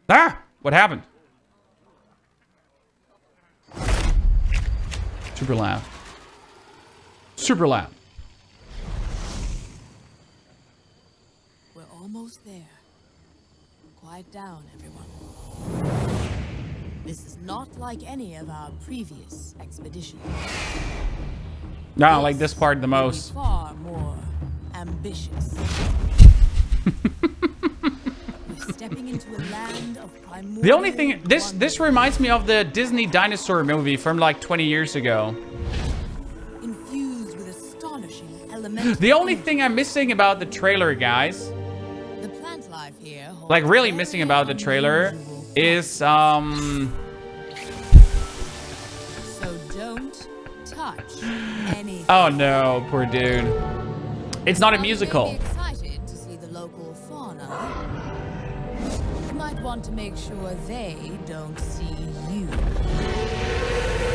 Ah! What happened? Super loud. Super loud. We're almost there. Quiet down, everyone. This is not like any of our previous expeditions. No, I like this part the most. Far more ambitious. We're stepping into a land of primordial. The only thing, this reminds me of the Disney dinosaur movie from like 20 years ago. Infused with astonishing elemental. The only thing I'm missing about the trailer, guys, The plant life here like really missing about the trailer, is So don't touch anything. oh no, poor dude. It's not a musical. You may be excited to see the local fauna. You might want to make sure they don't see you.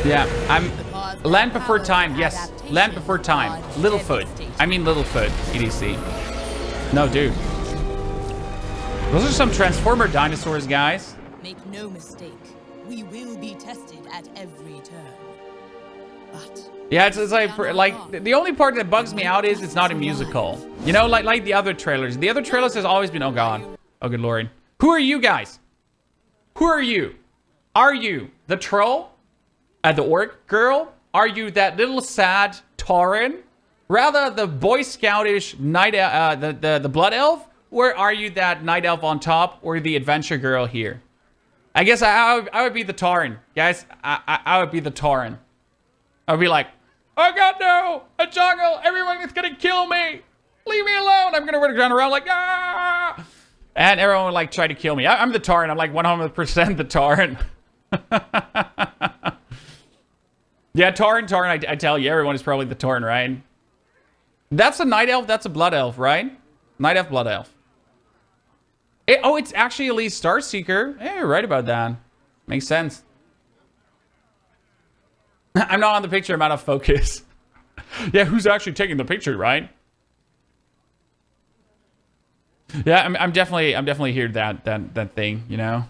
Yeah, I'm Because Land their Before powers Time. of Yes, adaptation Land Before Time. are Littlefoot. devastating. I mean Littlefoot. EDC. No, dude. Those are some Transformer dinosaurs, guys. Make no mistake, we will be tested at every turn. But Yeah, it's like the only part that bugs me out is it's not a musical. You know, like the other trailers. The other trailers has always been, oh god, oh good lord. Who are you guys? Who are you? Are you the troll? The orc girl? Are you that little sad Tauren? Rather the Boy Scoutish night, the blood elf? Or are you that night elf on top, or the adventure girl here? I guess I would be the Tauren, guys. I would be the Tauren. I would be like, oh god no, a jungle, everyone is gonna kill me. Leave me alone. I'm gonna run around like, ah. And everyone would like try to kill me. I'm the Tauren. I'm like 100% the Tauren. Yeah, Tauren, I tell you, everyone is probably the Tauren, right? That's a night elf, that's a blood elf, right? Night elf, blood elf. Oh, it's actually Elite Starseeker. Yeah, you're right about that. Makes sense. I'm not on the picture, I'm out of focus. Yeah, who's actually taking the picture, right? Yeah, I'm definitely here that thing, you know?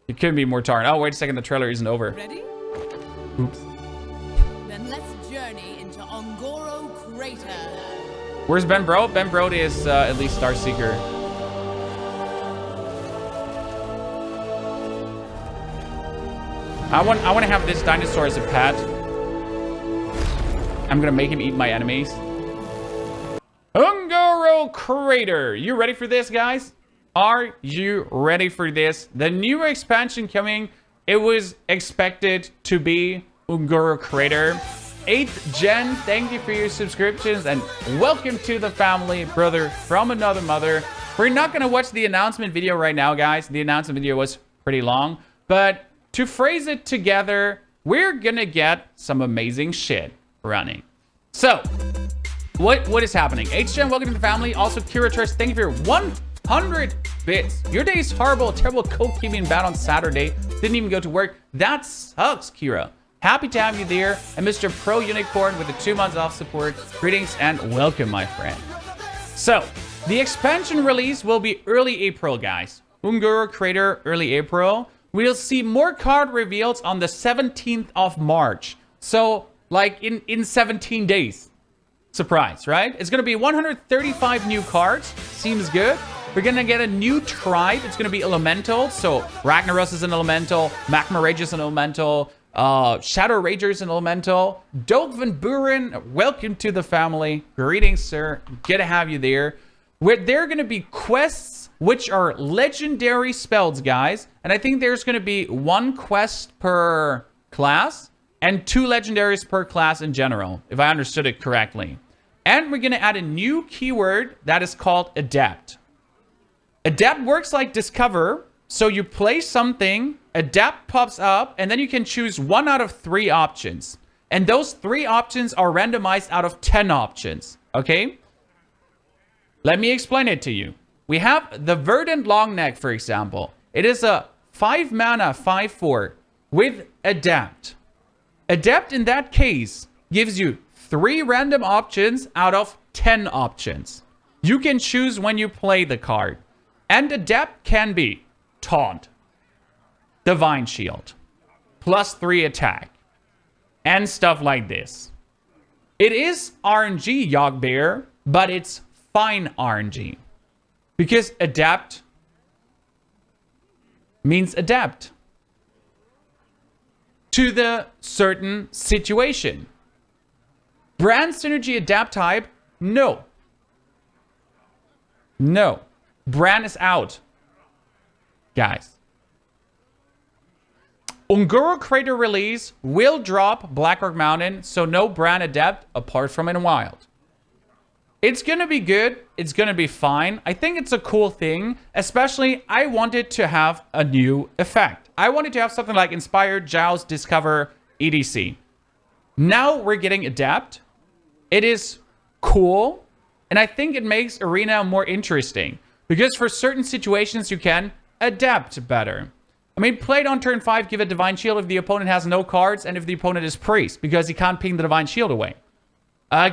It could be more Tauren. Oh, wait a second, the trailer isn't over. ready? Oops. Then let's journey into Ongoro Crater. Where's Ben Bro? Ben Bro is at least Starseeker. I want to have this dinosaur as a pet. I'm gonna make him eat my enemies. Ongoro Crater. You ready for this, guys? Are you ready for this? The new expansion coming. It was expected to be Ongoro Crater. 8th gen, thank you for your subscriptions and welcome to the family, brother from another mother. We're not gonna watch the announcement video right now, guys. The announcement video was pretty long, but to phrase it together, we're gonna get some amazing shit running. So, what is happening? 8th gen, welcome to the family. Also, Kira Trust, thank you for your 100 bits. Your day is horrible, terrible cold keeping bad on Saturday. Didn't even go to work. That sucks, Kira. Happy to have you there. And Mr. Pro Unicorn with the 2 months off support. Greetings and welcome, my friend. So, the expansion release will be early April, guys. Ongoro Crater, early April. We'll see more card reveals on the 17th of March. So, like in 17 days. Surprise, right? It's going to be 135 new cards. Seems good. We're going to get a new tribe. It's going to be elemental. So Ragnaros is an elemental. Magma Rage is an elemental. Shadow Rager is an elemental. Dolphin Buren, welcome to the family. Greetings, sir. Good to have you there. There are going to be quests, which are legendary spells, guys. And I think there's going to be 1 quest per class and 2 legendaries per class in general, if I understood it correctly. And we're going to add a new keyword that is called Adapt. Adapt works like Discover. So you play something, Adapt pops up, and then you can choose 1 out of 3 options. And those 3 options are randomized out of 10 options. Okay? Let me explain it to you. We have the Verdant Longneck, for example. It is a 5 mana 5/4 with Adapt. Adapt in that case gives you 3 random options out of 10 options. You can choose when you play the card. And Adapt can be Taunt, Divine Shield, +3 attack, and stuff like this. It is RNG, Yogbear, but it's fine RNG. Because adapt means adapt to the certain situation. Brand synergy adapt type, no. No. Brand is out. Guys. Ungoro Crater release will drop Blackrock Mountain, so no brand adapt apart from in wild. It's gonna be good. It's gonna be fine. I think it's a cool thing. Especially, I wanted to have a new effect. I wanted to have something like Inspired, Joust, Discover, EDC. Now we're getting Adapt. It is cool. And I think it makes Arena more interesting. Because for certain situations, you can adapt better. I mean, play it on turn 5, give a Divine Shield if the opponent has no cards and if the opponent is Priest, because he can't ping the Divine Shield away.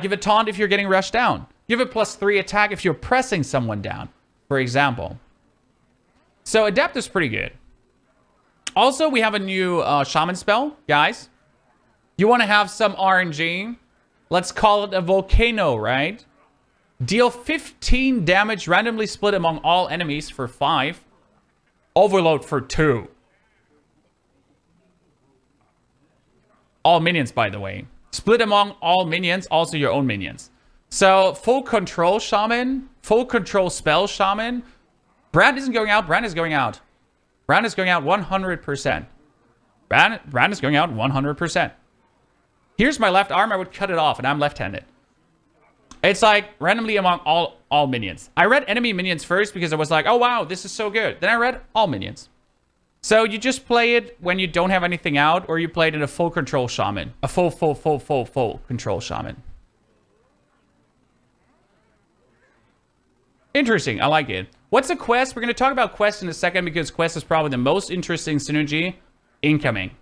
Give it Taunt if you're getting rushed down. Give it +3 attack if you're pressing someone down, for example. So Adapt is pretty good. Also, we have a new Shaman spell, guys. You want to have some RNG. Let's call it a Volcano, right? Deal 15 damage randomly split among all enemies for 5. Overload for 2. All minions, by the way. Split among all minions, also your own minions. So, full control Shaman, full control spell Shaman. Brand isn't going out, Brand is going out. Brand is going out 100%. Brand is going out 100%. Here's my left arm, I would cut it off, and I'm left-handed. It's like randomly among all minions. I read enemy minions first because I was like, oh wow, this is so good. Then I read all minions. So you just play it when you don't have anything out, or you play it in a full control Shaman. A full control Shaman. Interesting, I like it. What's a quest? We're going to talk about quest in a second because quest is probably the most interesting synergy incoming.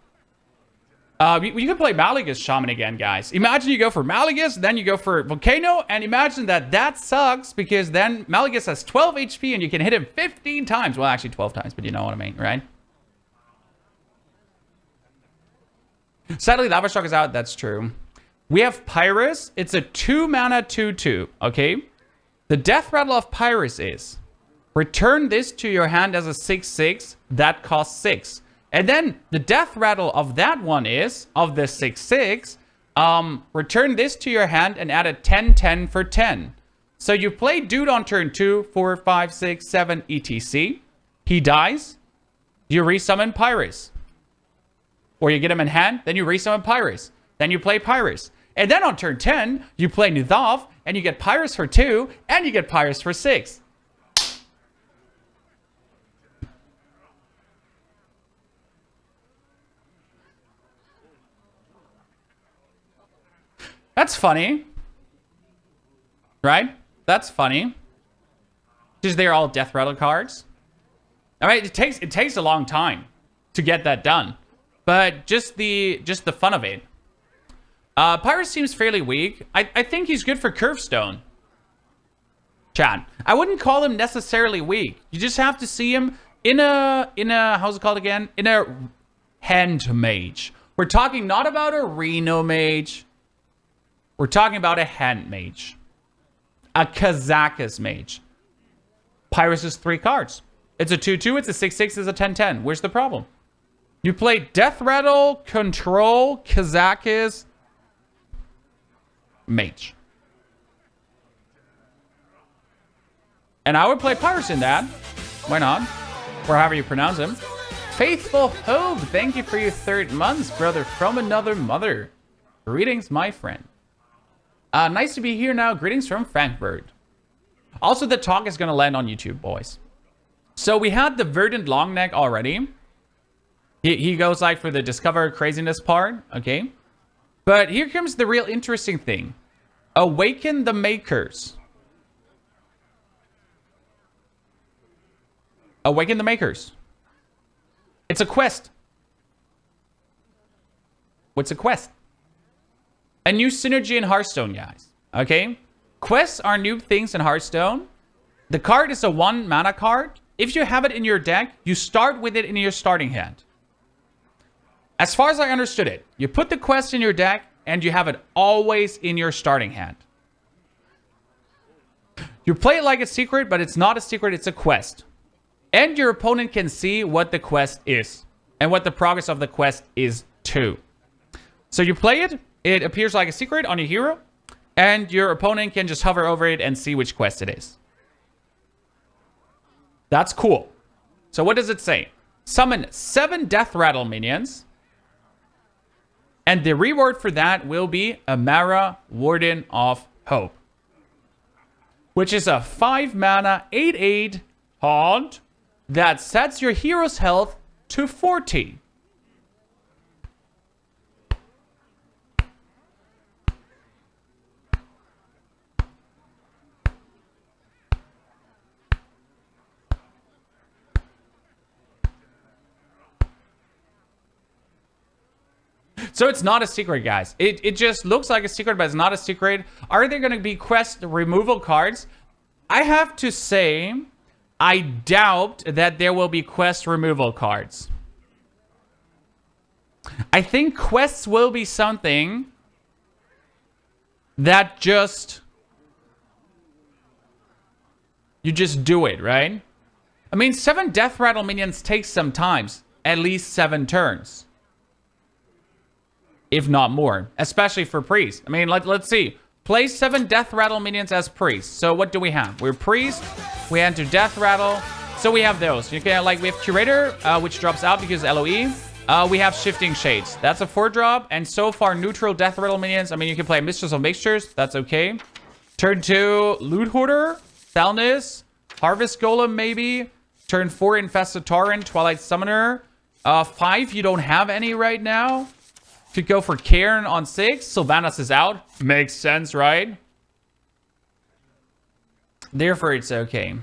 You can play Mallegus Shaman again, guys. Imagine you go for Mallegus, then you go for Volcano, and imagine that sucks because then Mallegus has 12 HP and you can hit him 15 times. Well, actually 12 times, but you know what I mean, right? Sadly, Lava Shock is out. That's true. We have Pyrus. It's a 2-mana 2/2, okay? The death rattle of Pyrus is return this to your hand as a 6/6 that costs 6. And then the death rattle of that one is, of the 6/6, return this to your hand and add a 10/10 for 10. So you play dude on turn 2, 4, 5, 6, 7, etc. He dies. You resummon Pyrus. Or you get him in hand, then you resummon Pyrus. Then you play Pyrus. And then on turn 10, you play Nidhav, and you get Pyrus for 2, and you get Pyrus for 6. That's funny. Right? That's funny. Because they're all death rattle cards. I mean, it takes a long time to get that done. But just the fun of it. Pyrus seems fairly weak. I think he's good for Curvestone. Chat. I wouldn't call him necessarily weak. You just have to see him in a how's it called again? In a hand mage. We're talking not about a Reno mage. We're talking about a hand mage. A Kazakus mage. Pyrus is 3 cards. It's a 2/2, it's a 6/6, it's a 10/10. Where's the problem? You play Death Rattle, Control, Kazakus, Mage. And I would play Pyrus in that. Why not? Or however you pronounce him. Faithful Hope, thank you for your 3rd month, brother from another mother. Greetings, my friend. Nice to be here now. Greetings from Frankfurt. Also, the talk is going to land on YouTube, boys. So we had the Verdant Longneck already. He goes like for the Discover craziness part, okay? But here comes the real interesting thing. Awaken the Makers. Awaken the Makers. It's a quest. What's a quest? A new synergy in Hearthstone, guys. Okay? Quests are new things in Hearthstone. The card is a 1 mana card. if you have it in your deck, you start with it in your starting hand. As far as I understood it, you put the quest in your deck and you have it always in your starting hand. You play it like a secret, but it's not a secret, it's a quest. And your opponent can see what the quest is and what the progress of the quest is too. So you play it, it appears like a secret on your hero, and your opponent can just hover over it and see which quest it is. That's cool. So what does it say? Summon 7 Death Rattle minions. And the reward for that will be Amara, Warden of Hope, which is a 5 mana 8/8 haunt that sets your hero's health to 40. So it's not a secret, guys. It just looks like a secret, but it's not a secret. Are there going to be quest removal cards? I have to say, I doubt that there will be quest removal cards. I think quests will be something that just... you just do it, right? I mean, 7 Death Rattle minions takes some time. At least 7 turns. If not more, especially for priest. I mean, let's see. Play 7 Death Rattle minions as priest. So what do we have? We're priest. We enter Death Rattle. So we have those. You can we have Curator, which drops out because LOE. We have Shifting Shades. That's a 4-drop. And so far, neutral Death Rattle minions. I mean, you can play Mistress of Mixtures. That's okay. Turn 2, Loot Hoarder, Thalnis, Harvest Golem maybe. Turn 4, Infested Torrent, Twilight Summoner. 5, you don't have any right now. Could go for Cairn on 6. Sylvanas is out. Makes sense, right? Therefore, it's okay.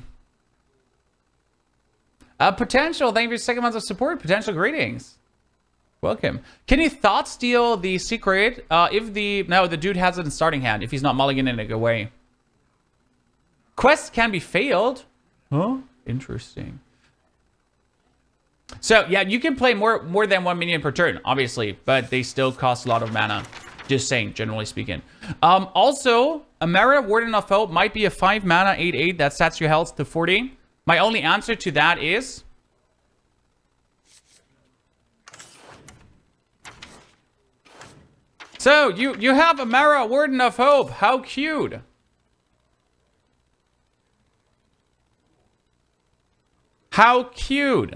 Potential. Thank you for your 2nd month of support. Potential greetings. Welcome. Can you thought steal the secret if the... no, the dude has it in starting hand. If he's not mulliganing it away. Quests can be failed. Huh? Interesting. So, yeah, you can play more than 1 minion per turn, obviously, but they still cost a lot of mana. Just saying, generally speaking. Also, Amara, Warden of Hope might be a 5 mana 8/8 that sets your health to 40. My only answer to that is... so, you have Amara, Warden of Hope. How cute. How cute.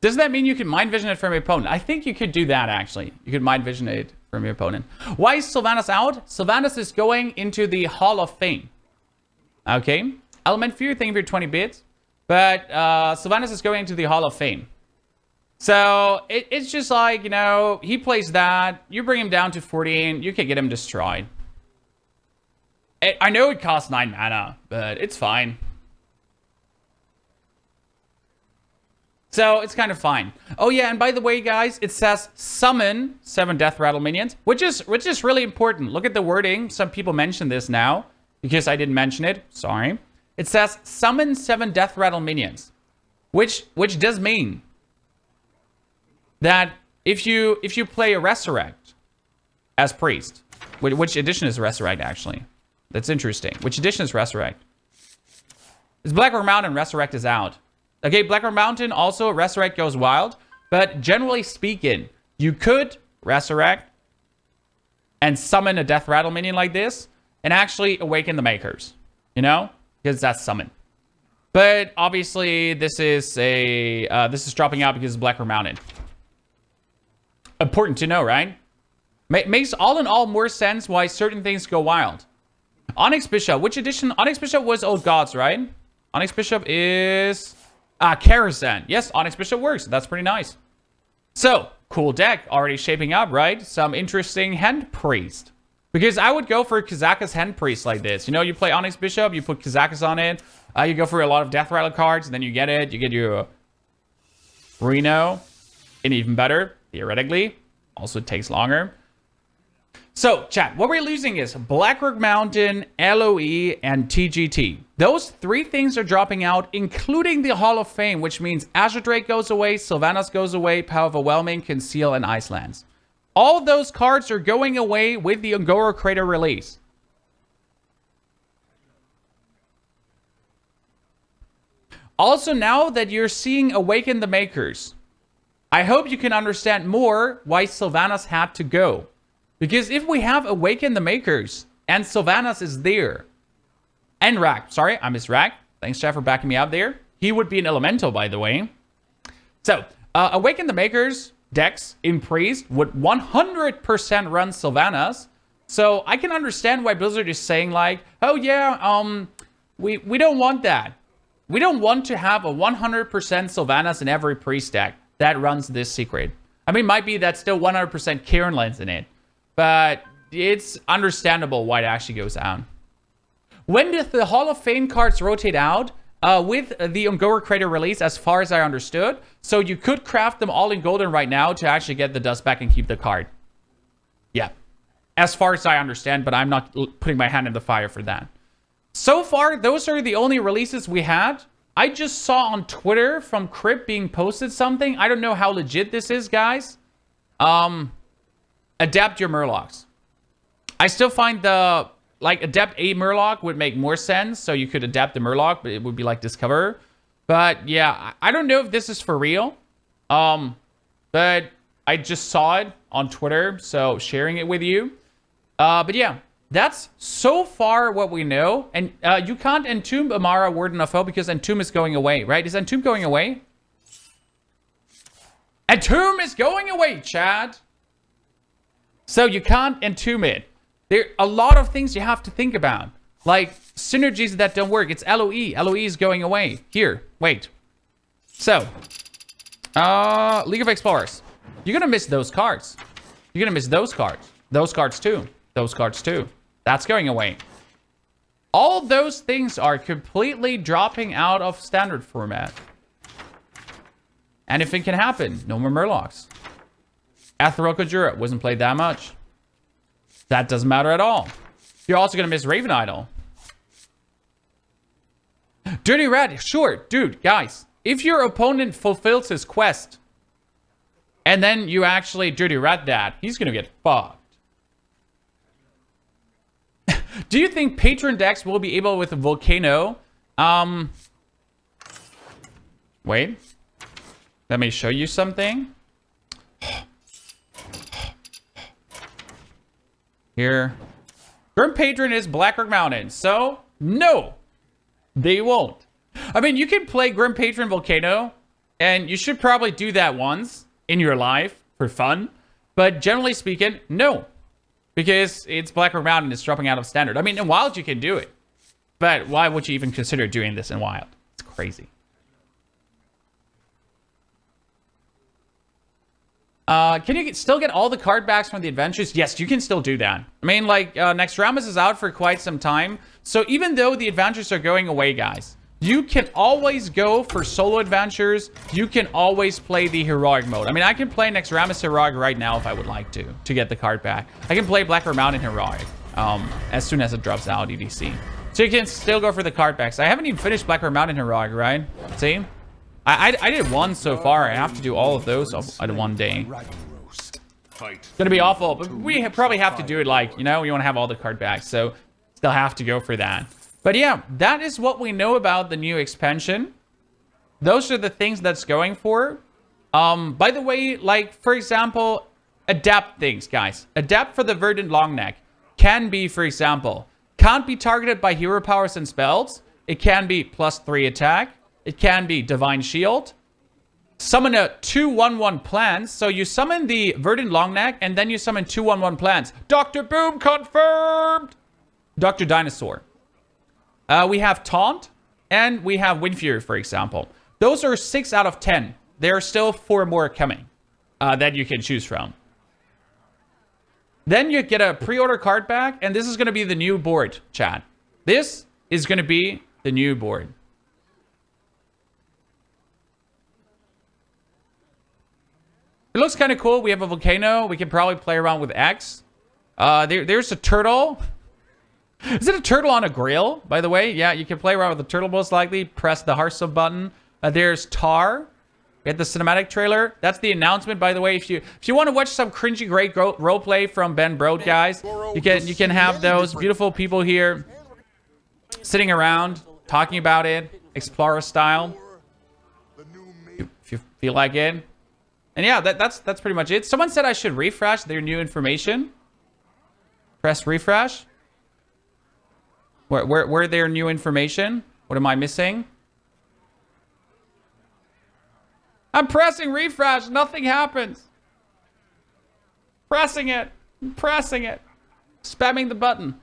Does that mean you can mind vision it from your opponent? I think you could do that, actually. You could mind vision it from your opponent. Why is Sylvanas out? Sylvanas is going into the Hall of Fame. Okay. Element Fear, thank you for 20 bits. But Sylvanas is going into the Hall of Fame. So it's just like, you know, he plays that. You bring him down to 14. You can get him destroyed. I know it costs 9 mana, but it's fine. So it's kind of fine. Oh yeah, and by the way, guys, it says summon 7 Death Rattle minions, which is really important. Look at the wording. Some people mention this now because I didn't mention it. Sorry. It says summon 7 Death Rattle minions, which does mean that if you play a Resurrect as priest, which edition is Resurrect actually? That's interesting. Which edition is Resurrect? It's Blackrock Mountain. Resurrect is out. Okay, Blackrock Mountain also, Resurrect goes wild. But generally speaking, you could Resurrect and summon a Death Rattle minion like this and actually awaken the Makers. You know? Because that's summon. But obviously, this is dropping out because of Blackrock Mountain. Important to know, right? Makes all in all more sense why certain things go wild. Onyx Bishop. Which edition? Onyx Bishop was Old Gods, right? Onyx Bishop is... Karazhan. Yes, Onyx Bishop works. That's pretty nice. So, cool deck. Already shaping up, right? Some interesting Hand Priest. Because I would go for Kazakus Hand Priest like this. You know, you play Onyx Bishop, you put Kazakus on it. You go for a lot of Death Rattle cards, and then you get it. You get your Reno. And even better, theoretically. Also, it takes longer. So, chat, what we're losing is Blackrock Mountain, LOE, and TGT. Those 3 things are dropping out, including the Hall of Fame, which means Azure Drake goes away, Sylvanas goes away, Power of Overwhelming, Conceal, and Icelands. All those cards are going away with the Ungoro Crater release. Also, now that you're seeing Awaken the Makers, I hope you can understand more why Sylvanas had to go. Because if we have Awaken the Makers and Sylvanas is there, and Rack, sorry, I missed Rack. Thanks, Jeff, for backing me out there. He would be an elemental, by the way. So, Awaken the Makers decks in Priest would 100% run Sylvanas. So I can understand why Blizzard is saying like, oh yeah, we don't want that. We don't want to have a 100% Sylvanas in every Priest deck that runs this secret. I mean, might be that still 100% Kieran lands in it, but it's understandable why it actually goes down. When did the Hall of Fame cards rotate out? With the Ungoro Crater release, as far as I understood. So you could craft them all in golden right now to actually get the dust back and keep the card. Yeah. As far as I understand, but I'm not putting my hand in the fire for that. So far, those are the only releases we had. I just saw on Twitter from Crypt being posted something. I don't know how legit this is, guys. Adapt your Murlocs. I still find the... like, adapt a Murloc would make more sense. So you could adapt the Murloc, but it would be like Discover. But yeah, I don't know if this is for real. But I just saw it on Twitter, so sharing it with you. But yeah, that's so far what we know. And you can't entomb Amara Warden of Hope because Entomb is going away, right? Is Entomb going away? Entomb is going away, Chad. So you can't entomb it. There are a lot of things you have to think about. Like synergies that don't work. It's LOE. LOE is going away. Here, wait. So, League of Explorers. You're going to miss those cards. You're going to miss those cards. Those cards too. Those cards too. That's going away. All those things are completely dropping out of standard format. Anything can happen. No more Murlocs. Ethereal Kajura wasn't played that much. That doesn't matter at all. You're also going to miss Raven Idol. Dirty Red. Sure. Dude, guys. If your opponent fulfills his quest, and then you actually Dirty Red that, he's going to get fucked. Do you think Patron decks will be able with a Volcano? Wait. Let me show you something. Here. Grim Patron is Blackrock Mountain. So, no. They won't. I mean, you can play Grim Patron Volcano. And you should probably do that once in your life for fun. But generally speaking, no. Because it's Blackrock Mountain. It's dropping out of standard. I mean, in Wild you can do it. But why would you even consider doing this in Wild? It's crazy. Can you still get all the card backs from the adventures? Yes, you can still do that. I mean, like, Nextramus is out for quite some time. So even though the adventures are going away, guys, you can always go for solo adventures. You can always play the heroic mode. I mean, I can play Nextramus heroic right now if I would like to get the card back. I can play Blackrock Mountain heroic as soon as it drops out EDC. So you can still go for the card backs. I haven't even finished Blackrock Mountain heroic, right? See? I did one so far. I have to do all of those at one day. It's gonna be awful, but we probably have to do it like, you know, we want to have all the card backs, so still have to go for that. But yeah, that is what we know about the new expansion. Those are the things that's going for. By the way, like, for example, adapt things, guys. Adapt for the Verdant Longneck. Can be, for example, can't be targeted by hero powers and spells. It can be +3 attack. It can be Divine Shield. Summon a 2/1/1 plants. So you summon the Verdant Longneck, and then you summon 2/1/1 plants. Dr. Boom confirmed! Dr. Dinosaur. We have Taunt, and we have Wind Fury, for example. Those are 6 out of 10. There are still 4 more coming that you can choose from. Then you get a pre-order card back, and this is going to be the new board, chat. This is going to be the new board. It looks kind of cool. We have a Volcano. We can probably play around with X. There's a turtle. Is it a turtle on a grill, by the way? Yeah, you can play around with the turtle most likely. Press the Hearthstone button. There's Tar. Get the cinematic trailer. That's the announcement, by the way. If you want to watch some cringy great roleplay from Ben Brode, guys, you can have those beautiful people here sitting around talking about it, Explorer style. If you feel like it. And yeah, that's pretty much it. Someone said I should refresh their new information. Press refresh. Where their new information? What am I missing? I'm pressing refresh. Nothing happens. Pressing it. Pressing it. Spamming the button.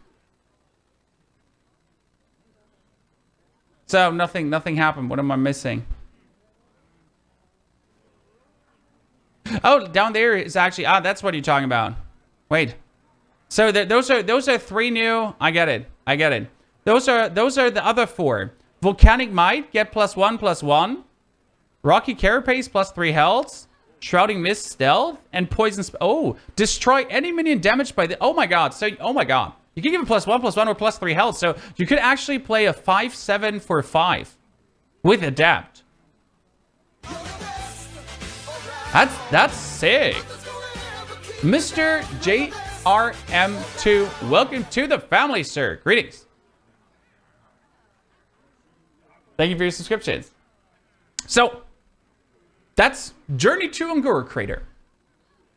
So nothing happened. What am I missing? Oh, down there is actually that's what you're talking about. Wait. So those are 3 new. I get it. Those are the other 4. Volcanic Might, get +1/+1. Rocky Carapace +3 health. Shrouding Mist stealth and Poison. Oh, destroy any minion damaged by the. Oh my god. So oh my god. You can give it +1/+1 or +3 health. So you could actually play a 5/7 for 5 with Adapt. That's sick. Mr. JRM2, welcome to the family, sir. Greetings. Thank you for your subscriptions. So, that's Journey to Unguru Crater.